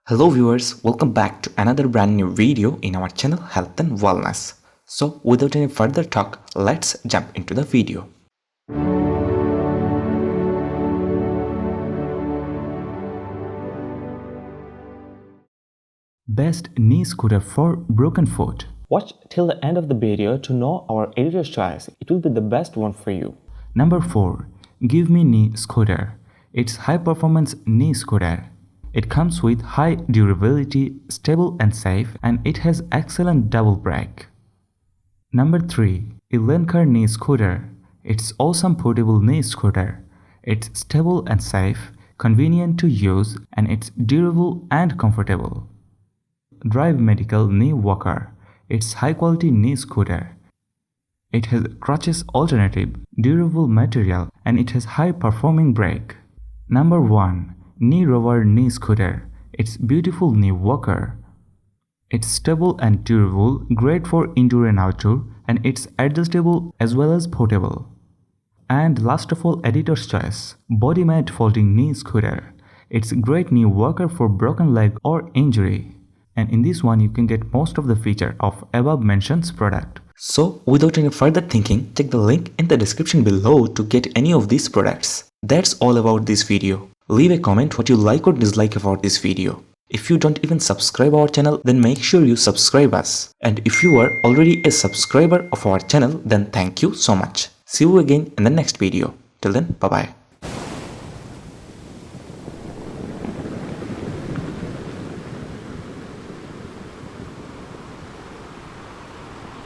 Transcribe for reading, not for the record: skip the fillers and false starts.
Hello viewers, welcome back to another brand new video in our channel Health and Wellness. So without any further talk, let's jump into the video. Best knee scooter for broken foot. Watch till the end of the video to know our editor's choice. It will be the best one for you. Number 4. Give Me Knee Scooter. It's high performance knee scooter. It comes with high durability, stable and safe, and it has excellent double brake. Number 3. Elencar Knee Scooter. It's awesome portable knee scooter. It's stable and safe, convenient to use, and it's durable and comfortable. Drive Medical Knee Walker. It's high quality knee scooter. It has crutches alternative, durable material, and it has high performing brake. Number 1. Knee Rover Knee Scooter. It's beautiful knee walker. It's stable and durable, great for indoor and outdoor, and it's adjustable as well as portable. And last of all, editor's choice, Body Mat Folding Knee Scooter. It's a great knee walker for broken leg or injury. And in this one you can get most of the feature of above mentioned product. So without any further thinking, check the link in the description below to get any of these products. That's all about this video. Leave a comment what you like or dislike about this video. If you don't even subscribe our channel, then make sure you subscribe us. And if you are already a subscriber of our channel, then thank you so much. See you again in the next video. Till then, bye bye.